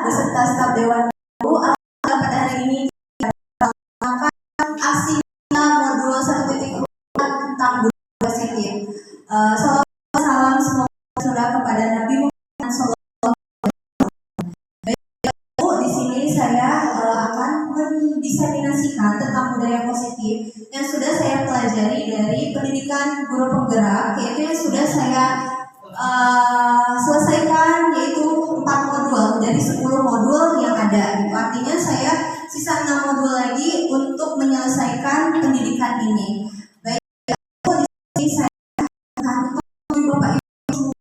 beserta staf Dewan Guru pada hari ini akan aksi modul 1.4 tentang budaya positif. Salam semoga kepada Nabi Muhammad SAW. Di sini saya akan mendiseminasikan tentang budaya positif yang sudah saya pelajari dari pendidikan guru penggerak, yaitu yang sudah saya selesaikan, yaitu 4 modul dari 10 modul yang ada. Artinya saya sisa 6 modul lagi untuk menyelesaikan pendidikan ini. Baik, di sini saya akan Bapak Ibu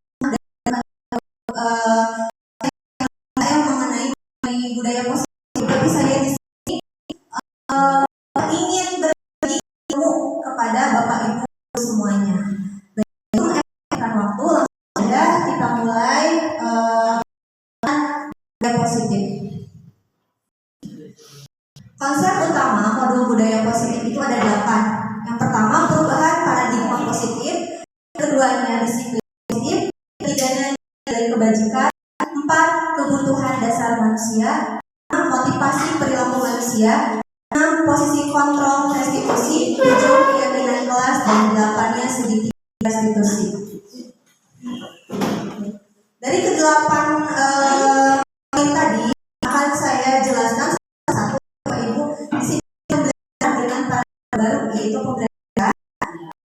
yang mengenai budaya positif, tapi saya di sini ingin berbagi ilmu kepada Bapak Ibu semuanya. Baik, waktu langsung saja kita mulai budaya positif. Konsep utama modul budaya positif itu ada 8. Yang pertama, perubahan paradigma positif. Keduanya, disiplin positif. Ketiganya, nilai kebajikan. 4, kebutuhan dasar manusia. 6, motivasi perilaku manusia. 6, posisi kontrol restitusi. 7, keyakinan kelas. Dan 8-nya segitiga restitusi. Dari ke-8 poin tadi akan saya jelaskan satu Bapak Ibu. Di sini pembelajaran dengan paradigma baru, yaitu pembelajaran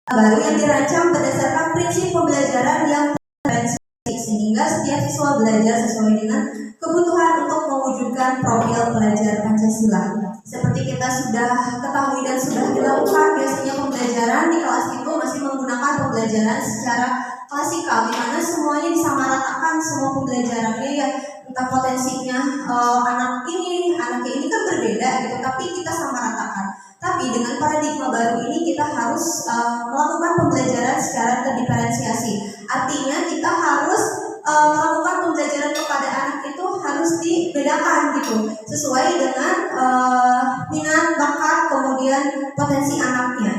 baru yang dirancang berdasarkan prinsip pembelajaran yang diferensiasi, sehingga setiap siswa belajar sesuai dengan kebutuhan untuk mewujudkan profil pelajar Pancasila. Seperti kita sudah ketahui dan sudah dilakukan, biasanya pembelajaran di kelas itu masih menggunakan pembelajaran secara klasikal, di mana semuanya disamaratakan, semua pembelajarannya ya entah potensinya anaknya ini kan berbeda gitu, tapi kita samaratakan. Tapi dengan paradigma baru ini kita harus melakukan pembelajaran secara terdiferensiasi. Artinya kita harus melakukan pembelajaran kepada anak itu harus dibedakan gitu, sesuai dengan minat, bakat, kemudian potensi anaknya.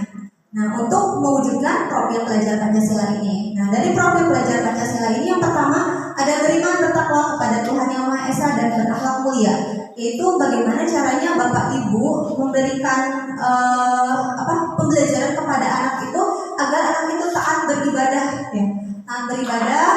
Nah, untuk mewujudkan profil pelajar Pancasila ini. Nah, dari profil pelajar Pancasila ini yang pertama ada beriman bertakwa kepada Tuhan Yang Maha Esa dan berakhlak mulia. Yaitu bagaimana caranya Bapak Ibu memberikan pembelajaran kepada anak itu agar anak itu taat beribadah ya. Taat beribadah,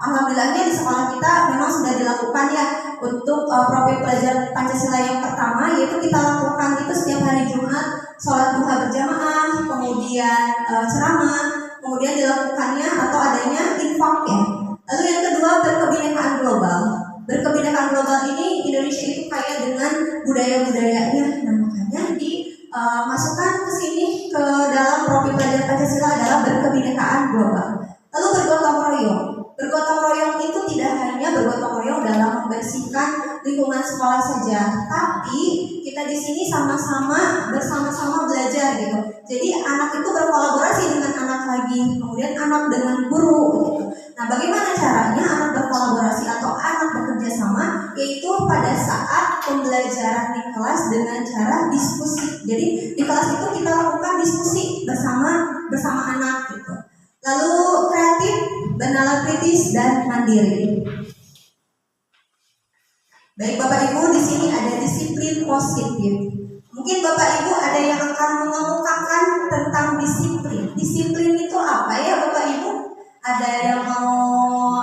alhamdulillahnya di sekolah kita memang sudah dilakukan ya untuk profil pelajar Pancasila yang pertama, yaitu kita lakukan itu setiap hari Jumat sholat duha berjamaah, kemudian ceramah, kemudian dilakukannya atau adanya infak ya. Lalu yang kedua, berkebinekaan global. Berkebinekaan global ini Indonesia itu kaya dengan budaya-budayanya. Nah, makanya dimasukkan ke sini ke dalam profil pelajar Pancasila adalah berkebinekaan global. Lalu bergotong royong. Bergotong royong itu tidak hanya bergotong royong dalam membersihkan lingkungan sekolah saja, tapi kita di sini bersama-sama belajar gitu. Jadi anak itu berkolaborasi dengan anak lagi, kemudian anak dengan guru gitu. Nah, bagaimana caranya anak berkolaborasi atau anak bekerja sama? Yaitu pada saat pembelajaran di kelas dengan cara diskusi. Jadi di kelas itu kita lakukan diskusi bersama anak gitu. Lalu kreatif, bernalar kritis, dan mandiri. Baik Bapak Ibu, di sini ada disiplin positif. Mungkin Bapak Ibu ada yang akan mengemukakan tentang disiplin. Disiplin itu apa ya Bapak Ibu? Ada yang mau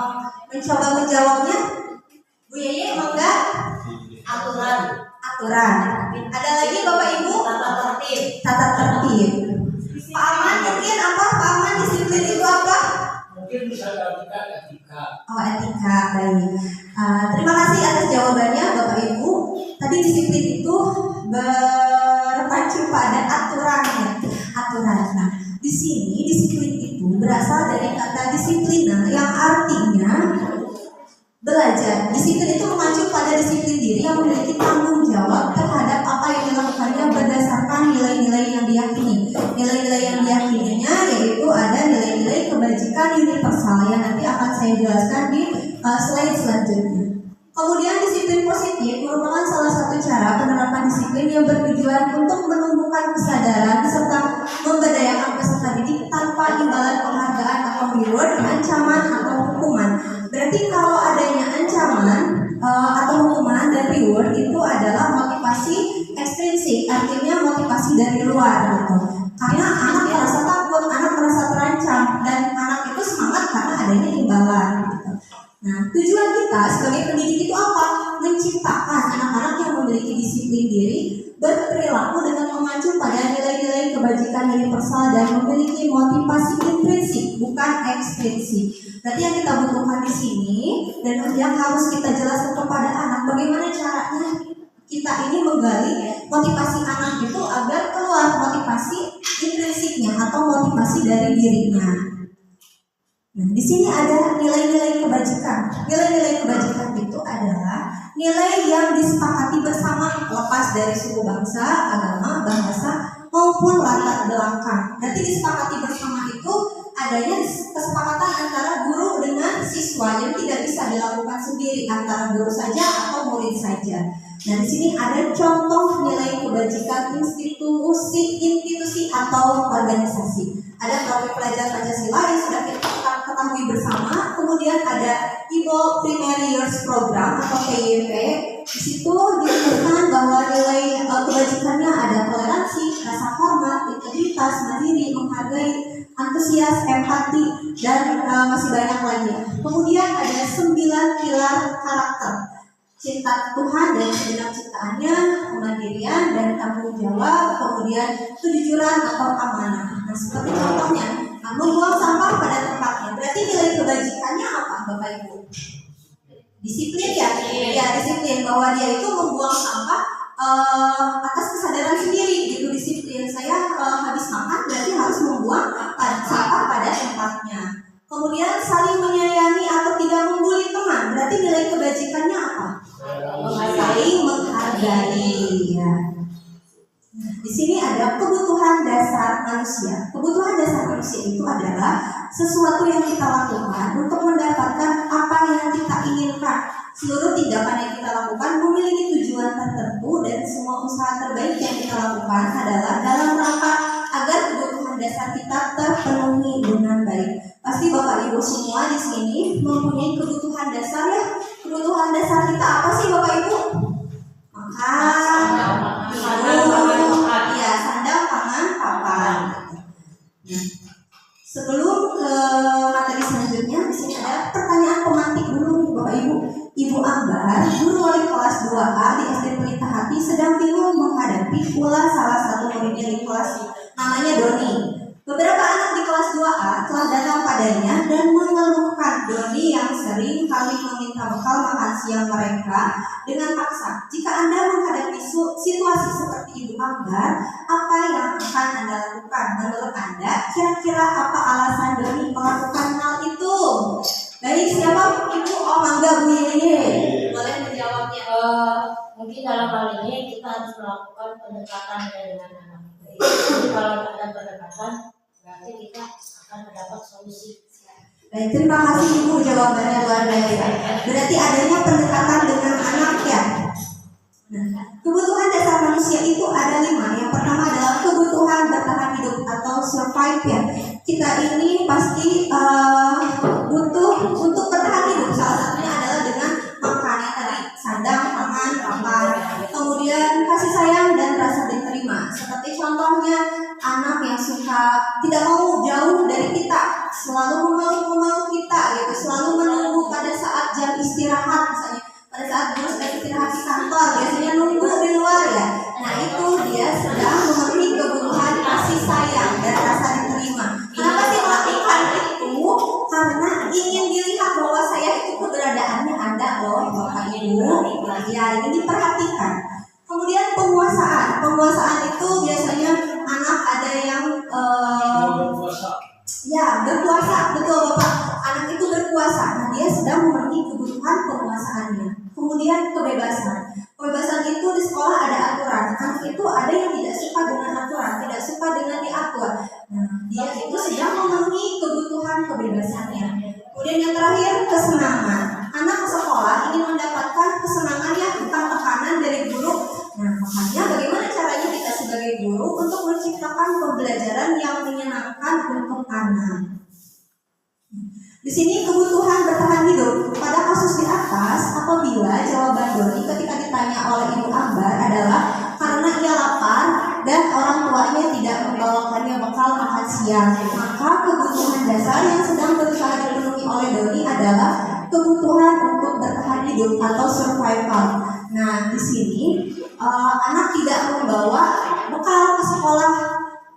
mencoba menjawabnya? Bu Yeye, mau enggak? Aturan. Ada lagi Bapak Ibu? Tata tertib. Pak Aman mungkin apa? Pak Aman, disiplin itu apa? Mungkin bisa etika. Oh, etika, baik. Terima kasih atas jawabannya Bapak Ibu. Tadi disiplin itu berpacu pada aturan ya. Aturan. Nah, di sini disiplin itu berasal dari kata disiplina yang artinya belajar. Disiplin itu mengacu pada disiplin diri yang memiliki tanggung jawab terhadap apa yang dilakukannya berdasarkan nilai-nilai yang diyakini. Nilai-nilai yang diyakininya yaitu ada nilai-nilai kebajikan universal yang nanti akan saya jelaskan di slide selanjutnya. Kemudian disiplin positif merupakan salah satu cara penerapan disiplin yang bertujuan untuk menumbuhkan kesadaran serta memberdayakan peserta didik tanpa imbalan penghargaan atau reward, ancaman atau hukuman. Berarti kalau adanya ancaman atau hukuman keyword itu adalah motivasi ekstrinsik, artinya motivasi dari luar gitu. Karena anak merasa takut, anak merasa terancam, dan anak itu semangat karena adanya imbalan gitu. Nah, tujuan kita sebagai pendidik itu apa? Menciptakan anak-anak yang memiliki disiplin diri, berperilaku dengan mengacu pada nilai-nilai kebajikan universal dan memiliki motivasi intrinsik, bukan ekstrinsik. Berarti yang kita butuhkan di sini dan yang harus kita jelaskan kepada anak, bagaimana caranya kita ini menggali motivasi anak itu agar keluar motivasi intrinsiknya atau motivasi dari dirinya. Nah, di sini ada nilai-nilai kebajikan. Nilai-nilai kebajikan itu adalah nilai yang disepakati bersama, lepas dari suku bangsa, agama, bahasa, maupun latar belakang. Berarti disepakati bersama itu adanya kesepakatan antara guru dengan siswa yang tidak bisa dilakukan sendiri antara guru saja atau murid saja. Nah, di sini ada contoh nilai kebajikan institusi atau organisasi. Ada topik pelajaran Pancasila yang sudah kita ketahui bersama. Kemudian ada Ivo Primary Years Program atau PYP. Di situ disebutkan bahwa nilai kebajikannya ada toleransi, rasa hormat, integritas, mandiri, menghargai, antusias, empati, dan masih banyak lagi. Kemudian ada 9 pilar karakter: cinta Tuhan dan segenap ciptaannya, kemandirian dan tanggung jawab, kemudian kejujuran atau amanah. Nah, seperti contohnya, membuang sampah pada tempatnya. Berarti nilai kebajikannya apa, Bapak Ibu? Disiplin ya? Ya, disiplin, bahwa dia itu membuang sampah atas kesadaran sendiri gitu, disiplin. Saya habis makan berarti harus membuang sampah pada tempatnya. Kemudian saling menyayangi atau tidak membuli teman. Berarti nilai kebajikannya apa? Saling menghargai ya. Di sini ada kebutuhan dasar manusia. Kebutuhan dasar manusia itu adalah sesuatu yang kita lakukan untuk mendapatkan apa yang kita inginkan. Seluruh tindakan yang kita lakukan memiliki tujuan tertentu dan semua usaha terbaik yang kita lakukan adalah dalam rangka agar kebutuhan dasar kita terpenuhi dengan baik. Pasti Bapak Ibu semua di sini mempunyai kebutuhan dasar ya. Kebutuhan dasar kita apa sih Bapak Ibu? Makan, minum, ya, sandang, pangan, papan. Nah, sebelum ke materi selanjutnya, di sini ada pertanyaan pemantik dulu nih Bapak Ibu. Ibu Ambar, guru wali kelas 2A di SD Pelita Hati, sedang bingung menghadapi pula salah satu muridnya di kelas, namanya Doni. Beberapa anak di kelas 2A telah datang padanya dan mengeluhkan Doni yang sering kali meminta bekal makan siang mereka dengan paksa. Jika Anda menghadapi situasi seperti Ibu Ambar, apa yang akan Anda lakukan? Menurut Anda, kira-kira apa alasan Doni melakukan hal itu? Baik, siapa Ibu? Oh, mangga Bu Yeye. Boleh menjawabnya. Mungkin dalam hal ini kita harus melakukan pendekatan dengan anak. Jadi kalau ada pendekatan, berarti kita akan mendapat solusi. Baik, terima kasih Ibu, jawabannya luar biasa. Berarti adanya pendekatan dengan anak ya. Nah, kebutuhan dasar manusia itu ada 5. Yang pertama adalah kebutuhan bertahan hidup atau survive ya. Kita ini pasti butuh untuk bertahan hidup. Salah satunya adalah dengan makan ya tadi, sandang, pangan, papan. Kemudian kasih sayang dan rasa diterima. Seperti contohnya anak yang suka tidak mau jauh dari kita, selalu memeluk kita gitu, selalu menunggu pada saat jam istirahat misalnya. Pada saat guru sedang istirahat di kantor, biasanya nunggu di luar ya. Nah, itu dia sedang memenuhi kebutuhan kasih sayang dan rasa diterima. Kenapa sih melakukan itu? Karena ingin dilihat bahwa saya itu keberadaannya ada loh Bapak Ibu. Ya, ini diperhatikan. Kemudian penguasaan. Penguasaan itu biasanya anak ada yang ya berkuasa, betul Bapak. Anak itu berkuasa. Nah, dia sedang memenuhi kebutuhan penguasaannya. Kemudian kebebasan. Kebebasan itu di sekolah ada aturan. Anak itu ada yang tidak suka dengan aturan, tidak suka dengan diatur. Nah, dia itu sedang memenuhi kebutuhan kebebasannya. Kemudian yang terakhir, kesenangan. Anak sekolah ingin mendapatkan kesenangan ya, bukan tekanan dari guru. Nah, makanya bagaimana caranya kita sebagai guru untuk menciptakan pembelajaran yang menyenangkan untuk anak. Di sini kebutuhan bertahan hidup. Pada kasus di atas, apabila jawaban Doni ketika ditanya ditanya oleh Ibu Ambar adalah karena ia lapar dan orang tuanya tidak membawakannya bekal makan siang. Maka kebutuhan dasar yang sedang berusaha dipenuhi oleh Doni adalah kebutuhan untuk bertahan hidup atau survival. Nah, di sini anak tidak membawa bekal ke sekolah.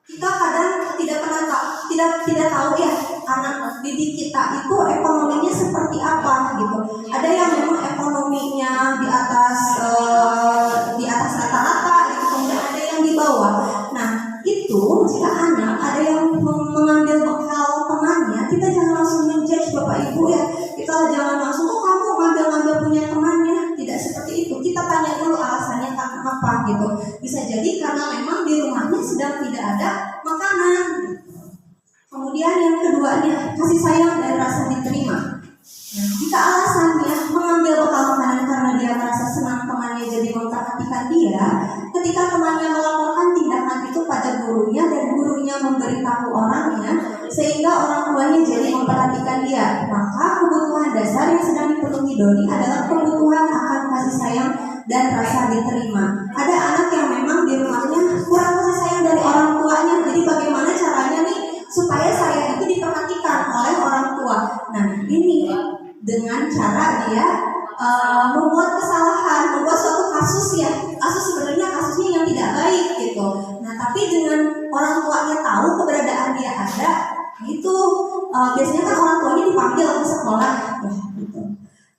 Kita kadang tidak tahu ya anak didik kita itu ekonominya seperti apa gitu. Ada yang memang ekonominya di atas rata-rata gitu, kemudian ada yang di bawah. Nah, itu jika anak ada yang mengambil bekal temannya, kita jangan langsung menjudge Bapak Ibu ya. Kita jangan langsung kamu ngambil punya temannya. Tidak seperti itu. Kita tanya dulu alasannya karena apa gitu. Bisa jadi karena memang di rumahnya sedang tidak ada makanan. Kemudian yang keduanya, kasih sayang dan rasa diterima. Nah, jika alasannya mengambil bekal makanan karena dia merasa senang temannya jadi memperhatikan dia, ketika temannya melaporkan tindakan itu pada gurunya dan gurunya memberitahu orangnya, sehingga orang tuanya jadi memperhatikan dia, maka kebutuhan dasar yang sedang dipenuhi Doni adalah kebutuhan akan kasih sayang dan rasa diterima. Ada anak yang memang di rumahnya kurang kasih sayang dari orang tuanya, jadi bagaimana caranya nih supaya saya itu diperhatikan oleh orang tua. Nah, ini dengan cara dia membuat kesalahan, membuat suatu kasus ya, kasus sebenarnya kasusnya yang tidak baik gitu. Nah, tapi dengan orang tuanya tahu keberadaan dia ada, itu biasanya kan orang tuanya dipanggil ke sekolah ya, gitu.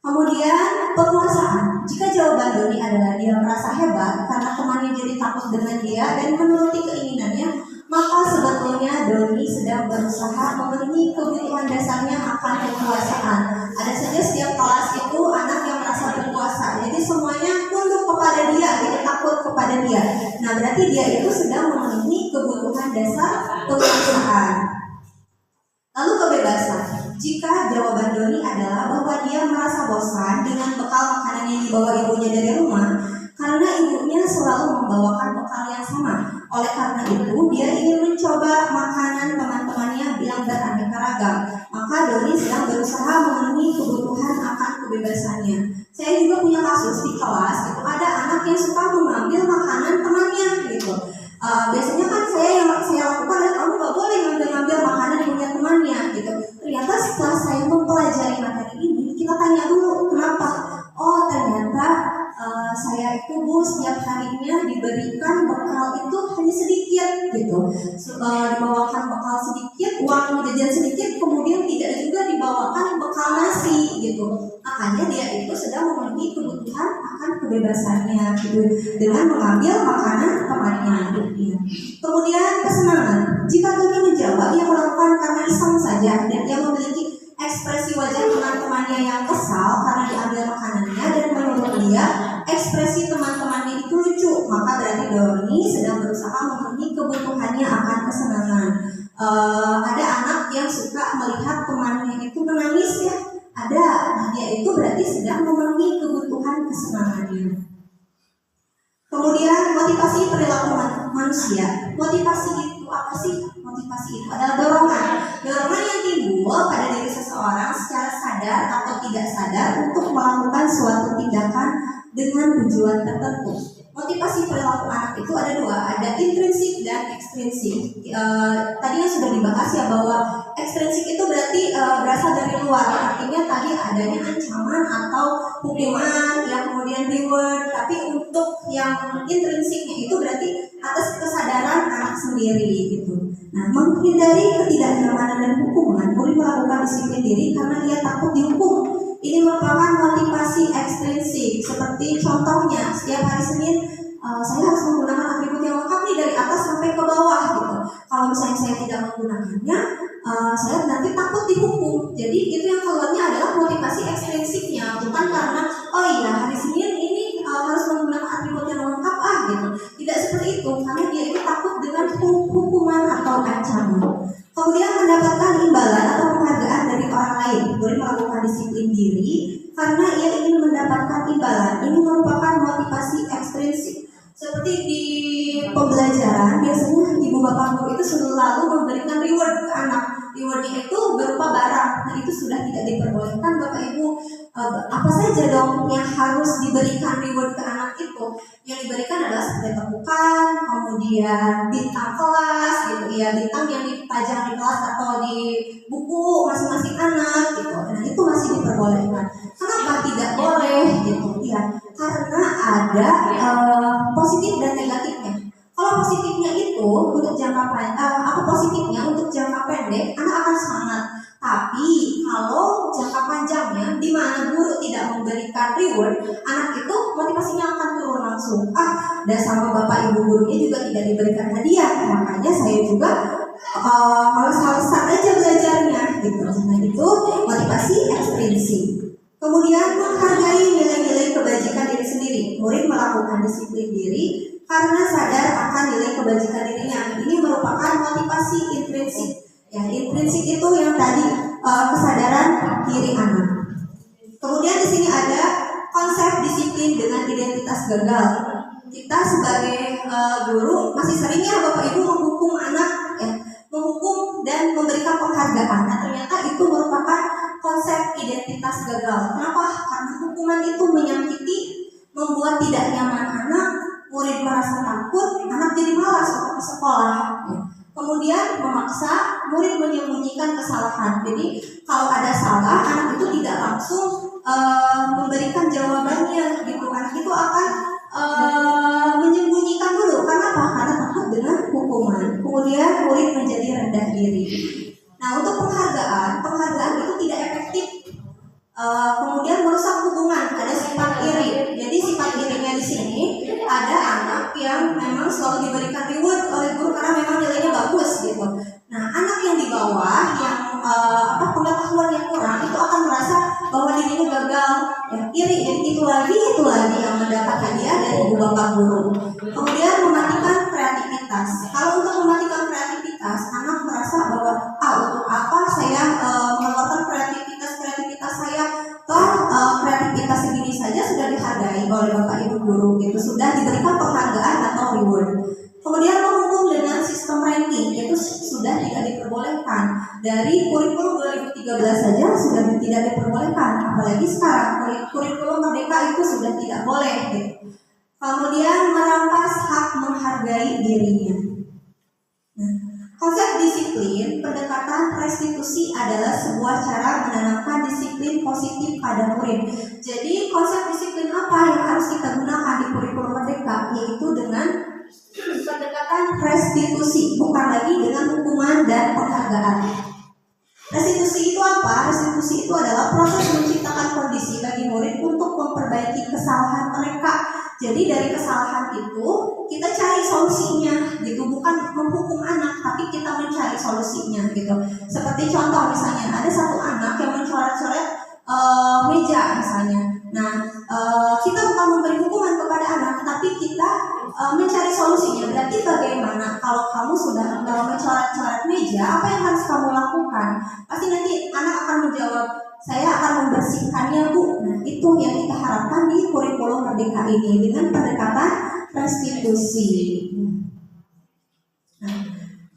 Kemudian penguasaan. Jika jawaban Doni adalah dia merasa hebat karena temannya jadi takut dengan dia dan menuruti keinginannya, maka sebetulnya Doni sedang berusaha memenuhi kebutuhan dasarnya akan kekuasaan. Ada saja setiap kelas itu anak yang merasa berkuasa, jadi semuanya tunduk kepada dia, jadi takut kepada dia. Nah, berarti dia itu sedang memenuhi kebutuhan dasar kekuasaan. Lalu kebebasan. Jika jawaban Doni adalah bahwa dia merasa bosan dengan bekal makanan yang dibawa ibunya dari rumah, karena ibunya selalu membawakan bekal yang sama. Oleh karena itu, dia ingin mencoba makanan teman-temannya yang beraneka ragam. Maka Doni sedang berusaha memenuhi kebutuhan akan kebebasannya. Saya juga punya kasus di kelas, itu ada anak yang suka mengambil makanan temannya gitu. Biasanya kan saya lakukan adalah kamu gak boleh ngambil makanan punya temannya gitu. Ternyata setelah saya mempelajari materi ini, kita tanya dulu kenapa. Oh, ternyata saya itu Bu setiap harinya diberikan bekal itu hanya sedikit gitu. Dibawakan bekal sedikit, uang jajan sedikit, kemudian tidak juga dibawakan bekal nasi gitu. Makanya dia itu sedang memenuhi kebutuhan akan kebebasannya gitu, dengan mengambil makanan temannya gitu. Kemudian kesenangan. Jika Doni menjawab dia melakukan karena iseng saja dan dia memiliki ekspresi wajah teman-temannya yang kesal karena diambil makanannya dan menurut dia ekspresi teman-temannya itu lucu, maka berarti Doni sedang berusaha memenuhi kebutuhannya akan kesenangan. Ada anak yang suka melihat temannya itu menangis ya, ada. Nah, dia itu berarti sedang memenuhi kebutuhan kesenangannya. Kemudian motivasi perilaku manusia. Motivasi itu apa sih? Motivasi itu adalah dorongan yang timbul pada diri seseorang secara sadar atau tidak sadar untuk melakukan suatu tindakan dengan tujuan tertentu. Motivasi perilaku anak itu ada dua, ada intrinsik dan ekstrinsik. Tadi yang sudah dibahas ya bahwa ekstrinsik itu berarti berasal dari luar, artinya tadi adanya ancaman atau hukuman, yang kemudian reward. Tapi untuk yang intrinsiknya itu berarti atas kesadaran anak sendiri gitu. Nah, menghindari ketidaknyamanan dan hukuman, murid melakukan disiplin diri karena ia takut dihukum. Ini merupakan motivasi ekstrinsik. Seperti contohnya, setiap hari Senin saya harus menggunakan atribut yang lengkap nih dari atas sampai ke bawah gitu. Kalau misalnya saya tidak menggunakannya, saya nanti takut dihukum. Jadi itu yang keluarnya adalah motivasi ekstrinsiknya, bukan karena oh iya hari Senin ini harus menggunakan atribut yang lengkap gitu. Tidak seperti itu, karena dia itu takut dengan hukuman atau ancaman. Kemudian mendapatkan imbalan atau penghargaan dari orang lain. Boleh melakukan disiplin diri karena ia ingin mendapatkan imbalan. Ini merupakan motivasi ekstrinsik. Seperti di pembelajaran, biasanya ibu bapak guru itu selalu memberikan reward ke anak. Rewardnya itu berupa barang. Nah, itu sudah tidak diperbolehkan Bapak Ibu. apa saja dong yang harus diberikan reward ke anak itu? Yang diberikan adalah seperti tepukan, kemudian bintang kelas gitu ya, bintang yang dipajang di kelas atau di buku masing-masing anak gitu. Nah itu masih diperbolehkan. Kenapa tidak boleh gitu ya? Karena ada positif dan negatifnya. Kalau positifnya itu untuk jangka positifnya untuk jangka pendek anak akan semangat. Tapi kalau jangka panjangnya di mana guru tidak memberikan reward, anak itu motivasinya akan turun langsung. Dan sama bapak ibu gurunya juga tidak diberikan hadiah. Makanya saya juga males-malesan aja belajarnya gitu. Nah itu motivasi ekstrinsik. Kemudian menghargai nilai-nilai kebajikan diri sendiri. Murid melakukan disiplin diri karena sadar akan nilai kebajikan dirinya. Ini merupakan motivasi intrinsik. Ya, intrinsik itu yang tadi kesadaran diri anak. Kemudian di sini ada konsep disiplin dengan identitas gagal. Kita sebagai guru masih seringnya Bapak Ibu menghukum anak, ya, menghukum dan memberikan penghargaan. Nah, ternyata itu merupakan konsep identitas gagal. Kenapa? Karena hukuman itu menyakiti, membuat tidak nyaman anak, murid merasa takut, anak jadi malas untuk ke sekolah. Kemudian memaksa murid menyembunyikan kesalahan. Jadi kalau ada salah, anak itu tidak langsung memberikan jawabannya gitu. Anak itu akan menyembunyikan dulu. Kenapa? Karena takut dengan hukuman. Kemudian murid menjadi rendah diri. Nah, untuk penghargaan itu tidak efektif. Kemudian merusak hubungan, ada sifat iri. Jadi sifat irinya di sini ada anak yang memang selalu diberikan reward oleh guru karena memang nilainya bagus gitu. Nah, anak yang di bawah yang pengetahuan yang kurang itu akan merasa bahwa dirinya gagal, ya, iri. Jadi itu lagi yang mendapat hadiah dari ibu bapak guru. Kemudian mematikan kreativitas. Kalau untuk mematikan kreativitas, anak merasa bahwa untuk apa saya mengeluarkan kreativitas saya, kreativitas segini saja sudah dihargai oleh bapak ibu guru, itu sudah diberikan penghargaan atau reward. Kemudian menghukum dengan sistem ranking itu sudah tidak diperbolehkan. Dari kurikulum 2013 saja sudah tidak diperbolehkan, apalagi sekarang kurikulum merdeka itu sudah tidak boleh gitu. Kemudian merampas hak menghargai dirinya. Nah, konsep disiplin, pendekatan restitusi adalah sebuah cara menanamkan disiplin positif pada murid. Jadi konsep disiplin apa yang harus kita gunakan di kurikulum merdeka? Yaitu dengan pendekatan restitusi, bukan lagi dengan hukuman dan penghargaan. Restitusi itu apa? Restitusi itu adalah proses menciptakan kondisi bagi murid untuk memperbaiki kesalahan mereka. Jadi dari kesalahan itu kita cari solusinya gitu, bukan menghukum anak, tapi kita mencari solusinya gitu. Seperti contoh misalnya ada satu anak yang mencoret-coret meja misalnya. Nah, kita bukan memberi hukuman kepada anak, tapi kita mencari solusinya. Berarti bagaimana kalau kamu sudah mencoret-coret meja, apa yang harus kamu lakukan? Pasti nanti anak akan menjawab, saya akan membersihkannya, Bu. Nah, itu yang kita harapkan di kurikulum merdeka ini dengan pendekatan restitusi. Nah,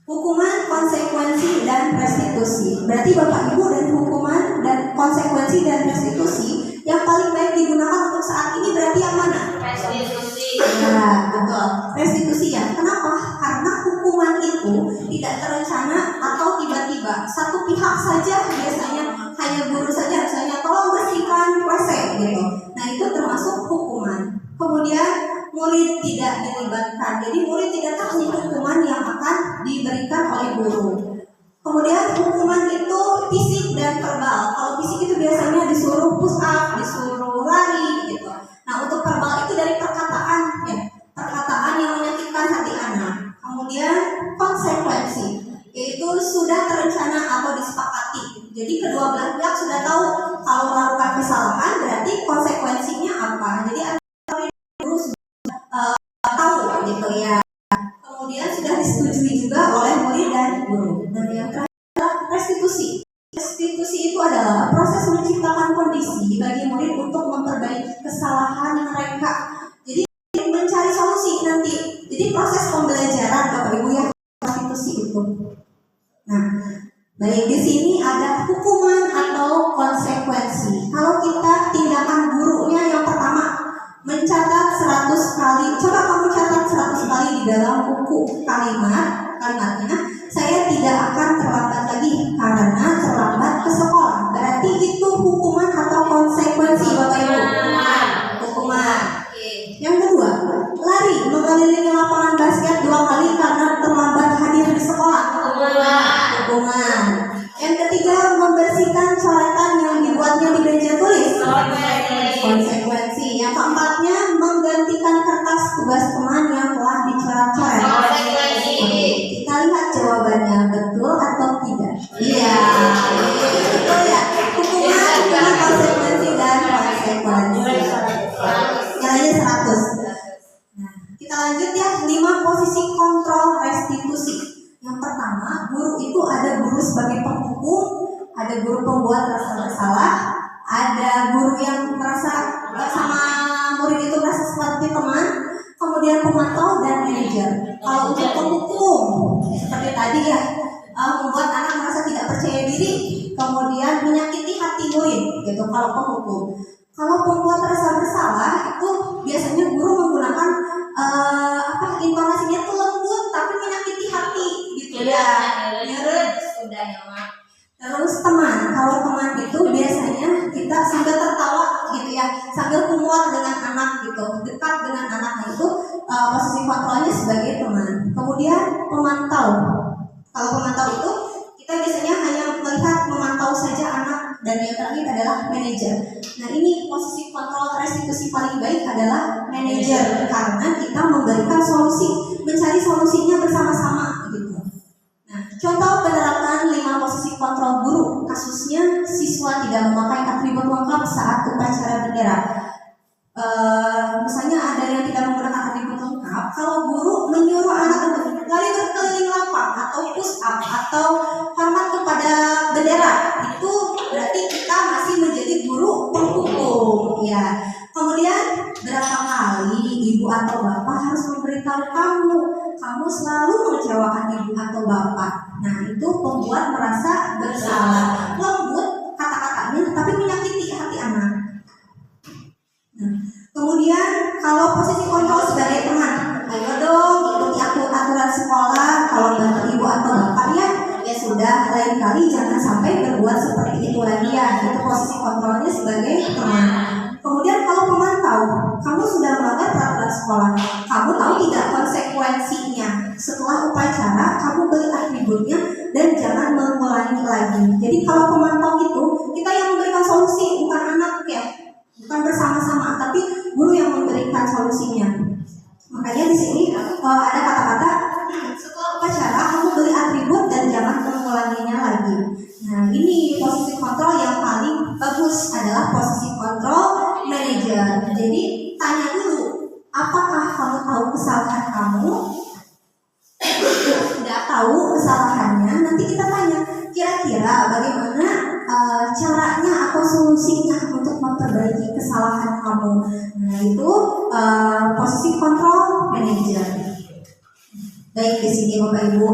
hukuman, konsekuensi, dan restitusi. Berarti Bapak Ibu dari hukuman dan konsekuensi dan restitusi yang paling baik digunakan untuk saat ini berarti yang mana? Restitusi. Nah, betul. Restitusi ya. Kenapa? Karena hukuman itu tidak terencana atau tiba-tiba. Satu pihak saja biasanya, hanya guru saja misalnya tolong bersihkan WC gitu. Nah, itu termasuk hukuman. Kemudian murid tidak dilibatkan. Jadi murid tidak tahu hukuman yang akan diberikan oleh guru. Kemudian hukuman itu fisik dan verbal. Kalau fisik itu biasanya disuruh push up, disuruh lari gitu. Nah, untuk verbal itu dari perkataan ya, perkataan yang menyakitkan hati anak. Kemudian konsekuensi, yaitu sudah terencana atau disepakati. Jadi kedua belah pihak sudah tahu kalau melakukan kesalahan berarti konsekuensinya apa. Jadi guru sudah tahu gitu ya. Kemudian sudah disetujui juga oleh murid dan guru. Nah, yang terakhir adalah restitusi. Restitusi itu adalah proses menciptakan kondisi bagi murid untuk memperbaiki kesalahan mereka. Jadi mencari solusi nanti. Jadi proses pembelajaran Bapak Ibu ya, restitusi itu. Nah, baik, di sini ada hukuman atau konsekuensi. Kalau kita tindakan catat 100 kali. Coba kamu catat 100 kali di dalam buku kalimatnya. Saya tidak akan terlambat lagi karena terlambat ke sekolah. Berarti itu hukuman atau konsekuensi, Bapak Ibu? Hukuman. Yang kedua, lari mengelilingi lapangan basket 2 kali karena terlambat hadir di sekolah. Hukuman. Yang ketiga, membersihkan coretan yang dibuatnya di meja tulis. Konsekuensi. Yang keempatnya, menggantikan kertas tugas teman yang telah dicoret-coret. Kita lihat jawabannya, betul atau tidak? Iya. Betul ya. Hukuman dengan konsekuensi dan konsekuensi. Nilainya 100. Nah, kita lanjut ya. 5 posisi kontrol restitusi. Yang pertama, guru itu ada guru sebagai penghukum, ada guru pembuat rasa bersalah, ada guru yang merasa sama murid itu merasa seperti teman, kemudian pemantau dan manajer. Kalau untuk penghukum, seperti tadi ya, membuat anak merasa tidak percaya diri, kemudian menyakiti hati murid, gitu. Kalau penghukum. Kalau pembuat rasa bersalah itu biasanya guru menggunakan intonasinya tuh lembut tapi menyakiti hati, gitu ya. Nyeret. Terus teman, kalau teman itu biasanya kita sambil tertawa gitu ya, sambil kumur dengan anak gitu, dekat dengan anaknya itu posisi kontrolnya sebagai teman. Kemudian pemantau. Kalau pemantau itu kita biasanya hanya melihat memantau saja anak, dan yang terakhir adalah manajer. Nah, ini posisi kontrol restitusi paling baik adalah manajer karena kita memberikan solusi, mencari solusinya bersama-sama gitu. Nah, contoh penerapan 5 posisi kontrol guru. Kasusnya siswa tidak memakai atribut lengkap saat upacara bendera. Misalnya ada yang tidak menggunakan atribut lengkap, kalau guru menyuruh anak untuk lari berkeliling lapang atau push up atau hormat kepada bendera, itu berarti kita masih menjadi guru penghukum ya. Kemudian berapa kali ibu atau bapak harus memberitahu kamu selalu mengecewakan ibu atau bapak. Nah, itu pembuat merasa bersalah. Lembut kata-katanya tapi menyakiti hati anak. Nah, kemudian kalau posisi kontrol sebagai teman, ayo dong ikuti aturan sekolah. Kalau bapak ibu atau bapak ya sudah, lain kali jangan sampai berbuat seperti itu lagi ya. Itu posisi kontrolnya sebagai teman. Kemudian kalau pemantau, kamu sudah melanggar peraturan sekolah, kamu tahu tidak konsekuensinya. Setelah upacara, kamu beli atributnya dan jangan mengulangi lagi. Jadi kalau pemantau itu kita yang memberikan solusi, bukan anak ya, bukan bersama-sama, tapi guru yang memberikan solusinya. Makanya di sini ada kata-kata setelah upacara kamu beli atribut dan jangan mengulanginya lagi. Nah, ini posisi kontrol yang paling bagus adalah posisi kontrol manajer. Jadi tanya dulu, apakah kamu tahu kesalahan kamu? Tidak tahu kesalahannya, nanti kita tanya kira-kira bagaimana caranya atau solusinya untuk memperbaiki kesalahan kamu. Nah, itu posisi kontrol manajer. Baik, di sini Bapak Ibu,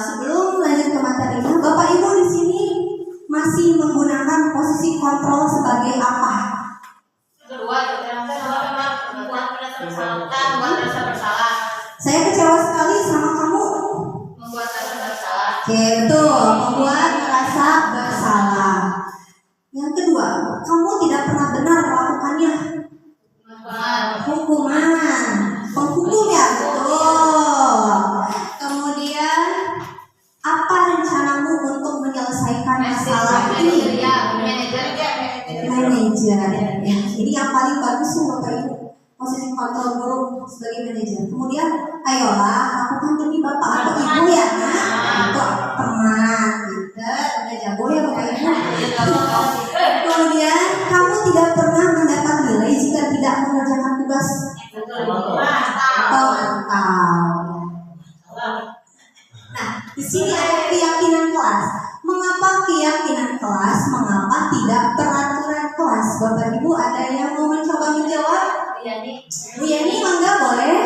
sebelum lanjut ke materinya, Bapak Ibu di sini masih menggunakan posisi kontrol sebagai apa? Kedua, membuat rasa bersalah. Saya kecewa sekali sama kamu. Membuat rasa bersalah. Oke, betul, membuat merasa bersalah. Yang kedua, kamu tidak pernah benar melakukannya. Hukuman, penghukum ya, betul. Kemudian, apa rencanamu untuk menyelesaikan masalah ini? Manajer. Ya, jadi yang paling bagus tuh Bapak Ibu, posisi kontrol guru sebagai manajer. Kemudian, ayolah lakukan demi bapak atau ibu ya, untuk teman, gitu. Udah jago ya Bapak Ibu. Kemudian, kamu tidak pernah mendapat nilai jika tidak mengerjakan tugas. Nah, di sini ada keyakinan kelas. Mengapa keyakinan kelas? Mengapa tidak peraturan kelas? Bapak Ibu ada yang mau mencoba menjawab? Bu Yani, mangga boleh?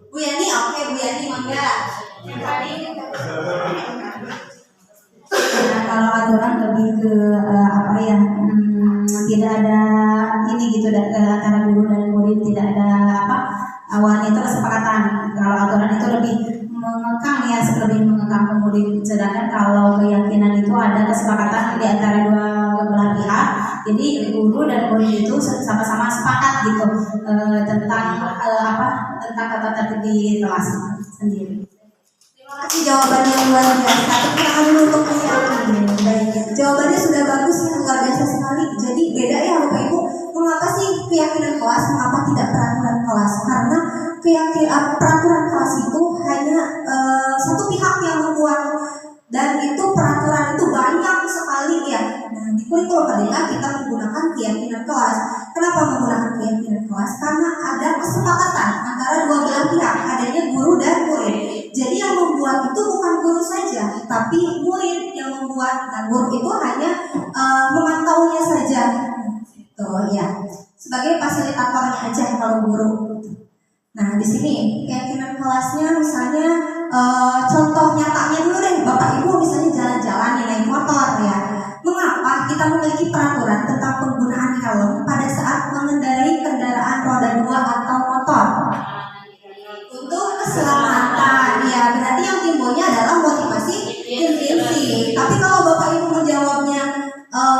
Bu Yani, oke, Bu Yani mangga. Nah, kalau aturan lebih ke tidak ada ini gitu antara guru dan murid, tidak ada apa awalnya itu kesepakatan. Kalau aturan itu lebih mengekang ya, lebih mengekang ke murid, sedangkan kalau keyakinan itu ada kesepakatan di antara dua belah pihak. Jadi guru dan murid itu sama-sama sepakat gitu tentang tentang tata tertib di kelas sendiri. Terima kasih jawabannya yang luar biasa. Tepuk tangan dulu untuk keyakinan. Baik, jawabannya sudah bagus ya, luar biasa sekali. Jadi beda ya Bapak Ibu. Mengapa sih keyakinan kelas? Mengapa tidak peraturan kelas? Karena peraturan kelas itu hanya satu pihak yang membuat, dan itu peraturan itu banyak sekali ya. Nah, di kurikulum Merdeka kita menggunakan keyakinan kelas. Kenapa menggunakan keyakinan kelas? Karena ada kesepakatan antara dua belah pihak, adanya guru dan murid. Jadi yang membuat itu bukan guru saja, tapi murid yang membuat. Dan guru itu hanya memantaunya saja. Gitu ya. Sebagai fasilitatornya aja kalau guru. Nah, di sini keyakinan kelasnya misalnya contoh nyatanya dulu deh, Bapak Ibu misalnya jalan-jalan naik motor ya. Mengapa kita memiliki peraturan tentang penggunaan helm pada saat mengendarai kendaraan roda 2 atau motor? Untuk keselamatan ya, berarti yang timbulnya adalah motivasi intrinsik. Tapi kalau Bapak Ibu menjawabnya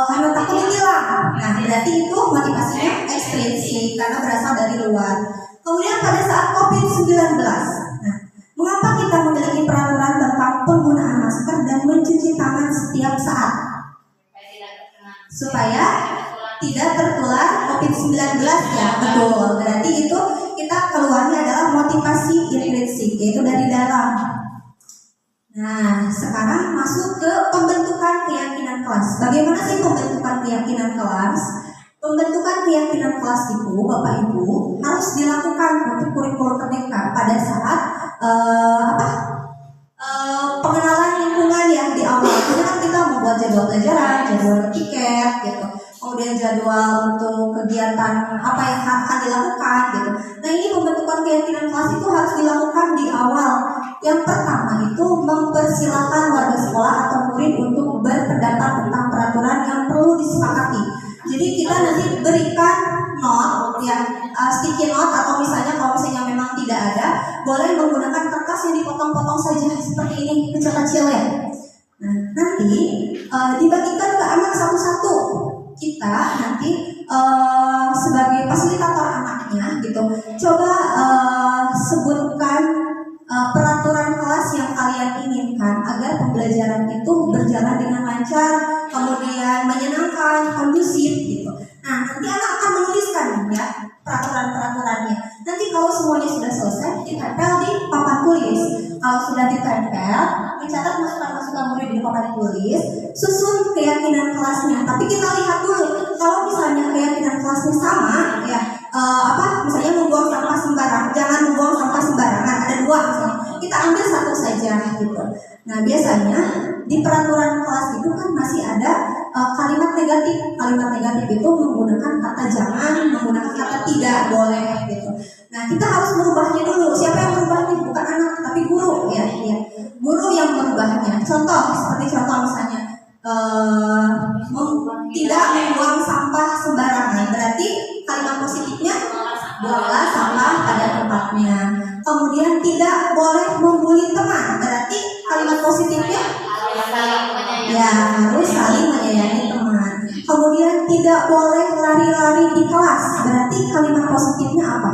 karena takut hilang, nah berarti itu motivasinya ekstrinsik karena berasal dari luar. Kemudian pada saat COVID-19, nah, mengapa kita memiliki peraturan tentang penggunaan masker dan mencuci tangan setiap saat? Supaya tidak tertular COVID-19 ya, betul. Berarti itu kita keluarnya adalah motivasi intrinsik, yaitu dari dalam. Nah, sekarang masuk ke pembentukan keyakinan kelas. Bagaimana sih pembentukan keyakinan kelas? Pembentukan keyakinan kelas itu, Bapak Ibu, harus dilakukan untuk kurikulum Merdeka pada saat pengenalan lingkungan ya di awal. Jadi kan kita membuat jadwal pelajaran, jadwal tiket, gitu. Kemudian jadwal untuk kegiatan apa yang akan dilakukan, gitu. Nah, ini pembentukan keyakinan kelas itu harus dilakukan di awal. Yang pertama itu mempersilahkan warga sekolah atau murid untuk berpendapat tentang peraturan yang perlu disepakati. Jadi kita nanti berikan note ya, sticky note, atau misalnya kalau misalnya memang tidak ada, boleh menggunakan kertas yang dipotong-potong saja seperti ini, kecil-kecil ya. Nah, nanti dibagikan ke anak satu-satu. Kita nanti sebagai fasilitator anaknya gitu, coba sebutkan peraturan kelas yang kalian inginkan agar pembelajaran itu berjalan dengan lancar, kemudian menyenangkan, kondusif gitu. Nah, nanti anak akan menuliskan ya peraturan-peraturannya. Nanti kalau semuanya sudah selesai, ditempel di papan tulis. Kalau sudah ditempel, dicatat masukan-masukan murid di papan tulis, susun keyakinan kelasnya. Tapi kita lihat dulu, kalau misalnya keyakinan kelasnya sama ya, misalnya membuang sampah sembarangan, jangan membuang sampah sembarangan, ada 2 misalnya, kita ambil 1 saja gitu. Nah, biasanya di peraturan kelas itu kan masih ada kalimat negatif. Kalimat negatif itu menggunakan kata jangan, menggunakan kata tidak boleh gitu. Nah, kita harus merubahnya dulu. Siapa yang merubahnya? Bukan anak, tapi guru ya. Guru yang merubahnya. Contoh, seperti contoh misalnya tidak membuang sampah sembarangan. Berarti kalimat positifnya buanglah sampah pada tempatnya. Kemudian tidak boleh membuli teman. Berarti kalimat positifnya ya harus saling menyayangi teman. Kemudian tidak boleh lari-lari di kelas. Berarti kalimat positifnya apa?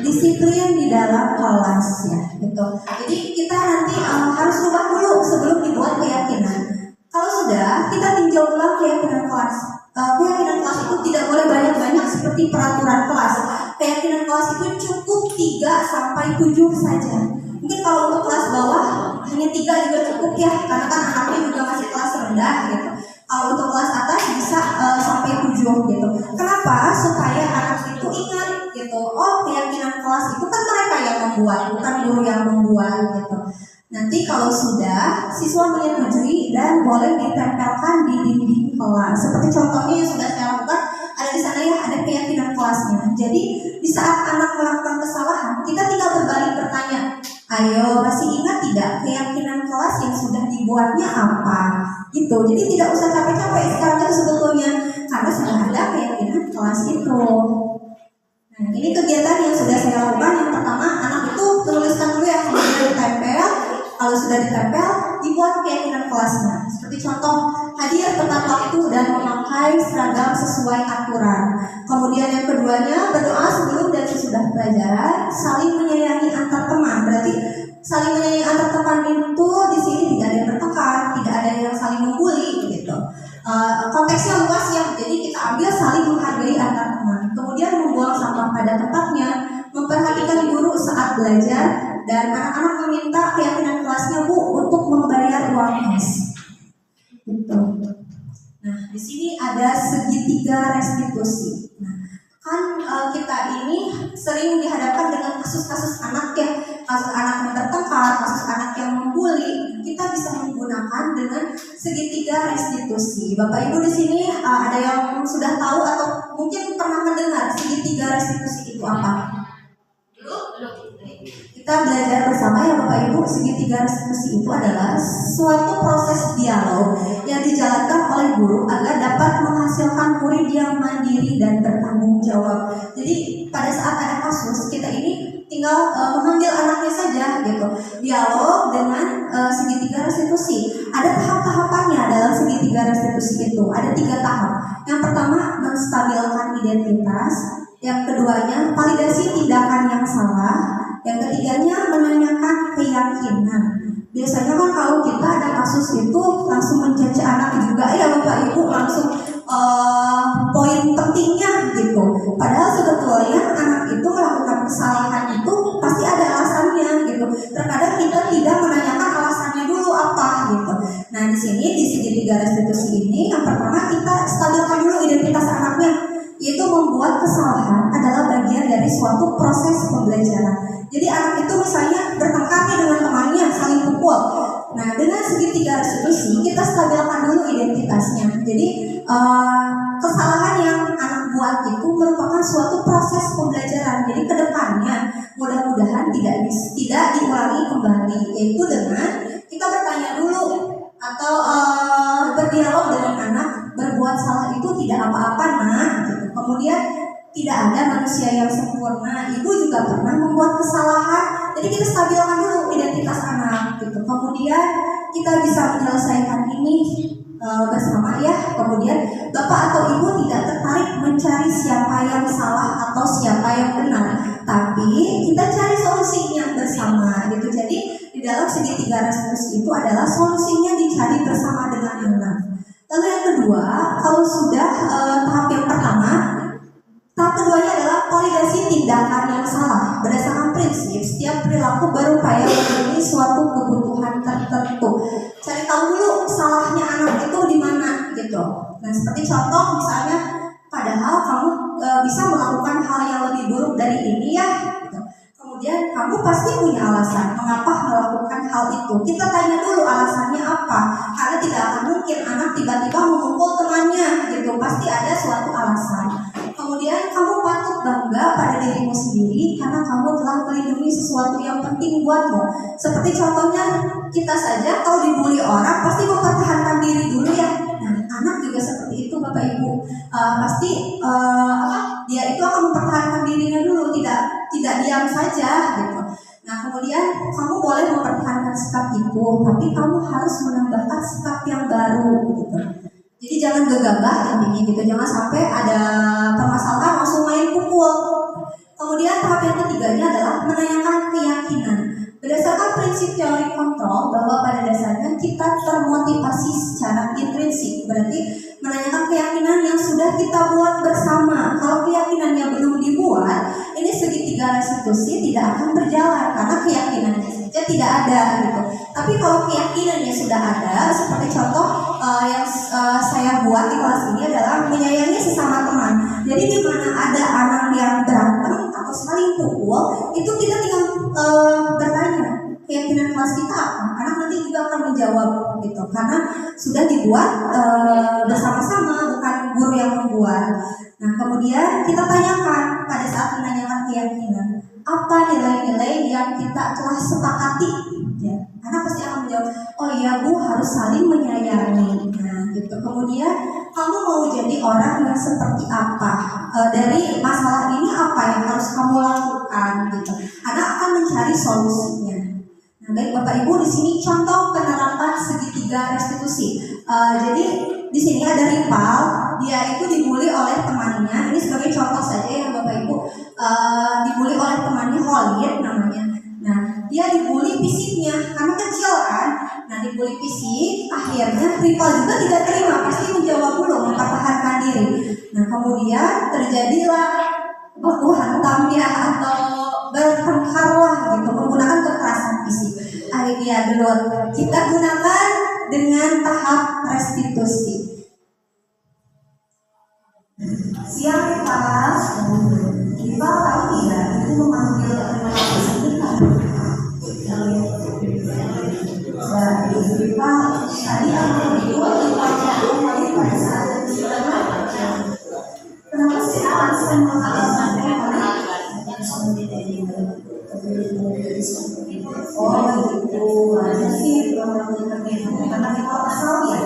Disiplin di dalam kelas ya gitu. Jadi kita nanti harus ubah dulu sebelum dibuat keyakinan. Kalau sudah, kita tinjau ulang keyakinan kelas. Keyakinan kelas itu tidak boleh banyak-banyak seperti peraturan kelas. Keyakinan kelas itu cukup 3-7 saja. Mungkin kalau untuk kelas bawah hanya 3 juga cukup ya, karena kan anaknya juga masih kelas rendah gitu. Kalau untuk kelas atas bisa sampai 7 gitu. Kenapa? Supaya anak itu ingat gitu. Oh, keyakinan kelas itu kan mereka yang membuat, bukan guru yang membuat gitu. Nanti kalau sudah, siswa menyetujui dan boleh ditempelkan di dinding kelas. Seperti contohnya yang sudah saya lakukan, ada di sana ya, ada keyakinan kelasnya. Jadi di saat anak melakukan kesalahan, kita tinggal berbalik bertanya, ayo masih ingat tidak keyakinan kelas yang sudah dibuatnya apa? Gitu. Jadi tidak usah capek-capek sekarang itu sebetulnya, karena sudah ada kelas itu. Nah, ini kegiatan yang sudah saya lakukan. Yang pertama, anak itu menuliskan dulu ya, kemudian ditempel. Kalau sudah ditempel, dibuat keyakinan kelasnya. Seperti contoh, hadir tepat waktu dan memakai seragam sesuai aturan. Kemudian yang keduanya, berdoa sebelum dan sesudah pelajaran, saling menyayangi antar teman. Berarti saling menyayangi antar teman itu di sini tidak ada yang bertengkar, tidak ada yang saling membuli, gitu. Konteksnya luas ya, jadi kita ambil saling menghargai antar teman. Kemudian membuang sampah pada tempatnya, memperhatikan guru saat belajar, dan anak-anak meminta keyakinan kelasnya Bu untuk membayar uang kas. Gitu. Nah, di sini ada segitiga restitusi. Nah, kan kita ini sering dihadapkan dengan kasus-kasus anak ya, kasus anak yang bertengkar, kasus anak yang membuli. Kita bisa menggunakan dengan segitiga restitusi. Bapak Ibu di sini ada yang sudah tahu atau mungkin pernah mendengar segitiga restitusi itu apa? Kita belajar bersama ya Bapak Ibu. Segitiga restitusi itu adalah suatu proses dialog yang dijalankan oleh guru agar dapat menghasilkan murid yang mandiri dan bertanggung jawab. Jadi pada saat ada kasus, kita ini tinggal memanggil anaknya saja gitu. Dialog dengan segitiga restitusi. Ada tahap-tahapannya dalam segitiga restitusi itu. Ada 3 tahap. Yang pertama, menstabilkan identitas. Yang keduanya, validasi tindakan yang salah. Yang ketiganya, menanyakan keyakinan. Biasanya kan kalau kita ada kasus itu langsung mencaci anak juga ya Bapak Ibu, langsung poin pentingnya gitu. Padahal sebetulnya anak itu melakukan kesalahan itu pasti ada alasannya gitu. Terkadang kita tidak menanyakan alasannya dulu apa gitu. Nah di sini di segitiga restitusi ini yang pertama kita stabilkan dulu identitas anaknya, yaitu membuat kesalahan adalah bagian dari suatu proses pembelajaran. Jadi anak itu misalnya bertengkar dengan temannya, saling pukul. Nah dengan segitiga restitusi kita stabilkan dulu identitasnya. Jadi kesalahan yang anak buat itu merupakan suatu proses pembelajaran. Jadi kedepannya mudah-mudahan tidak diulangi kembali, yaitu dengan kita bertanya dulu atau berdialog dengan anak. Berbuat salah itu tidak apa-apa nak gitu. Kemudian tidak ada manusia yang sempurna. Ibu juga pernah membuat kesalahan. Jadi kita stabilkan dulu identitas anak gitu. Kemudian kita bisa menyelesaikan ini bersama ya. Kemudian bapak atau ibu tidak tertarik mencari siapa yang salah atau siapa yang benar, tapi kita cari solusinya bersama gitu. Jadi di dalam segitiga restitusi itu adalah solusinya dicari bersama dengan anak. Lalu yang kedua, kalau sudah tahap yang pertama, tahap keduanya adalah validasi tindakan yang salah. Berdasarkan prinsip, setiap perilaku berupaya memenuhi suatu kebutuhan tertentu. Cari tahu dulu salahnya anak itu di mana gitu. Nah seperti contoh misalnya, padahal kamu bisa melakukan hal yang lebih buruk dari ini ya. Gitu. Kemudian kamu pasti punya alasan mengapa melakukan hal itu. Kita tanya dulu alasannya apa. Karena tidak akan mungkin anak tiba-tiba memukul temannya gitu. Pasti ada suatu alasan. Kemudian kamu patut bangga pada dirimu sendiri karena kamu telah melindungi sesuatu yang penting buatmu. Seperti contohnya kita saja kalau dibully orang pasti mempertahankan diri dulu ya. Nah anak juga seperti itu Bapak Ibu. Pasti dia itu akan mempertahankan dirinya dulu, tidak diam saja gitu. Nah kemudian kamu boleh mempertahankan sikap itu, tapi kamu harus menambahkan sikap yang baru gitu. Jadi jangan gegabah intinya gitu, jangan sampai ada permasalahan langsung main pukul. Kemudian tahap yang ketiganya adalah menanyakan keyakinan. Berdasarkan prinsip teori kontrol bahwa pada dasarnya kita termotivasi secara intrinsik, berarti menanyakan keyakinan yang sudah kita buat bersama. Kalau keyakinannya belum dibuat, ini segitiga restitusi tidak akan berjalan karena keyakinannya saja tidak ada gitu. Tapi kalau keyakinannya sudah ada, seperti contoh yang saya buat di kelas ini adalah menyayangi sesama teman. Jadi di mana ada anak yang berantem atau saling pukul, itu kita tinggal bertanya keyakinan kelas kita apa. Anak nanti juga akan menjawab gitu, karena sudah dibuat bersama-sama, bukan guru yang membuat. Nah kemudian kita tanyakan pada saat menanyakan keyakinan, apa nilai-nilai yang kita telah sepakati? Ya, anak pasti akan menjawab menjawab, oh iya Bu, harus saling menyayangi. Nah gitu. Kemudian kamu mau jadi orang yang seperti apa? Dari masalah ini apa yang harus kamu lakukan gitu. Anak akan mencari solusinya. Nah, baik Bapak Ibu, di sini contoh penerapan segitiga restitusi. Jadi di sini ada rival, dia itu dibully oleh temannya. Ini sebagai contoh saja ya Bapak Ibu, dibully oleh temannya Holid namanya. Nah, dia dibully fisiknya karena kecil kan. Nah, dibully fisik, akhirnya rival juga tidak terima, pasti menjawab dulu, mempertahankan diri. Nah, kemudian terjadilah baku hantam ya atau bertengkar lah gitu, menggunakan kekerasan fisik. Akhirnya gelut. Kita gunakan dengan tahap restitusi. Siang Pak, kita tahu tidak itu memanggil Pak, tadi aku itu pada saat kenapa sih alasan mengatakan oh gitu, ada sih karena kita asal ya,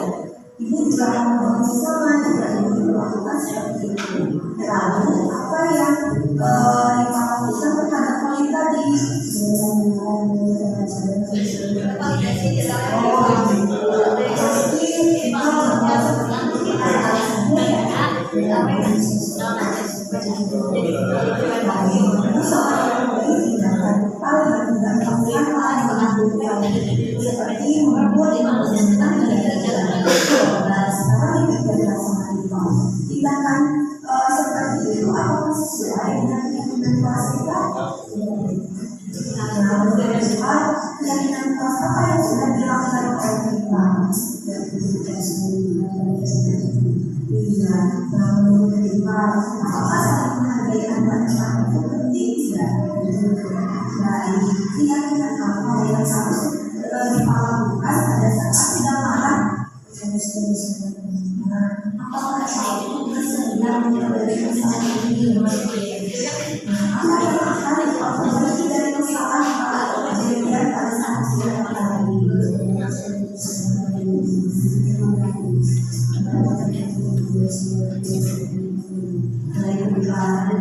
ibu juga mau sama juga ibu melakukan seperti itu. Lalu apa yang dilakukan terhadap kali tadi? Seperti membuat tindakan seperti itu apakah sesuai dengan keyakinan kita? Keyakinan apa yang sudah dilakukan oleh kita? Iya, namun kita apakah saling menghargai antar itu penting tidak? Dari keyakinan apa yang harus dilakukan pada saat tidak marah? Apakah itu bersedia menjadi kesalahan ini? Apa yang akan diperbaiki dari kesalahan kalau kejadian pada saat tidak marah?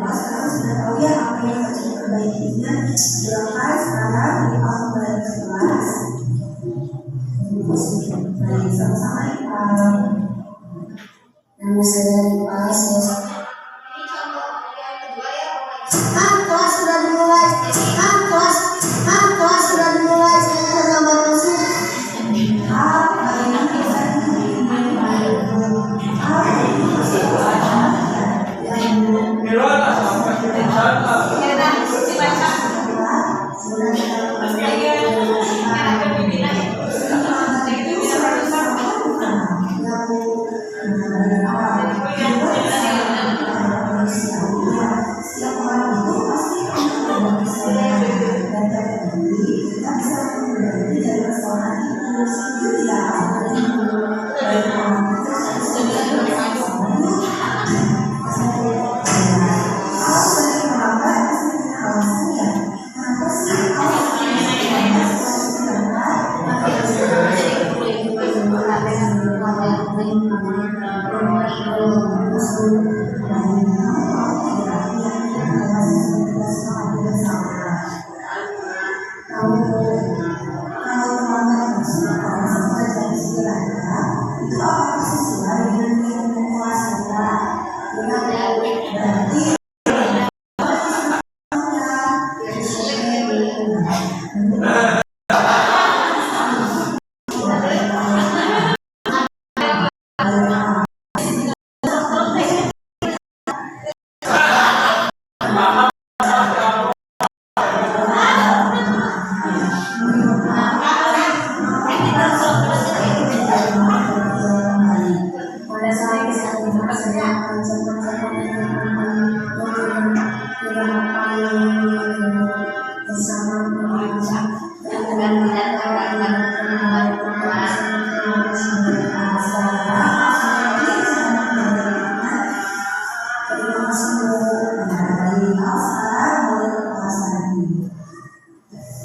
Sekarang sudah tahu ya apa yang harus diperbaikinya. Silakan sekarang kita kembali ke kelas. Baik, sama-sama ya. Nama saya Ripa. Kelas sudah dimulai. Kelas sudah dimulai. Saya terlambat masuk.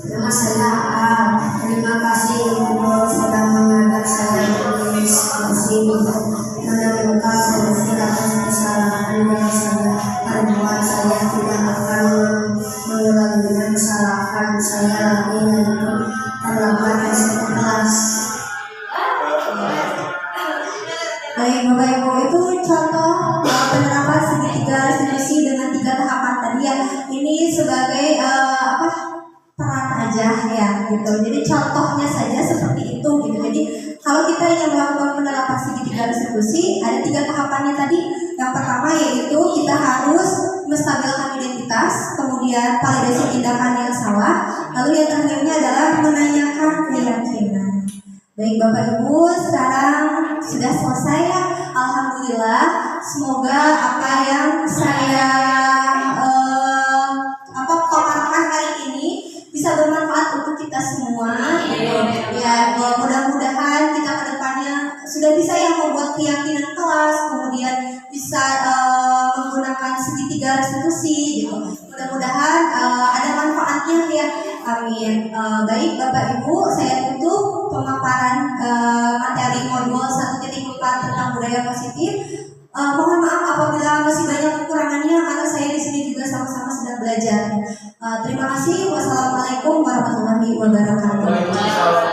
Nama saya A. Terima kasih. ini sebagai peran aja ya gitu. Jadi contohnya saja seperti itu gitu. Jadi kalau kita ingin melakukan penerapan segitiga restitusi, ada 3 tahapannya tadi. Yang pertama yaitu kita harus menstabilkan identitas, kemudian validasi tindakan yang salah, lalu yang terakhirnya adalah menanyakan keyakinan. Baik Bapak Ibu, sekarang sudah selesai ya. Alhamdulillah, semoga apa yang saya paparkan hari ini bisa bermanfaat untuk kita semua. Ya, mudah-mudahan kita ke depannya sudah bisa yang membuat keyakinan kelas, kemudian bisa menggunakan segitiga restitusi gitu. Mudah-mudahan ada manfaatnya ya. Amin. Baik Bapak Ibu, saya tutup pemaparan materi modul 1.4 tentang budaya positif. Mohon maaf apabila masih banyak kekurangannya karena saya di sini juga sama-sama sedang belajar. Terima kasih. Wassalamualaikum warahmatullahi wabarakatuh.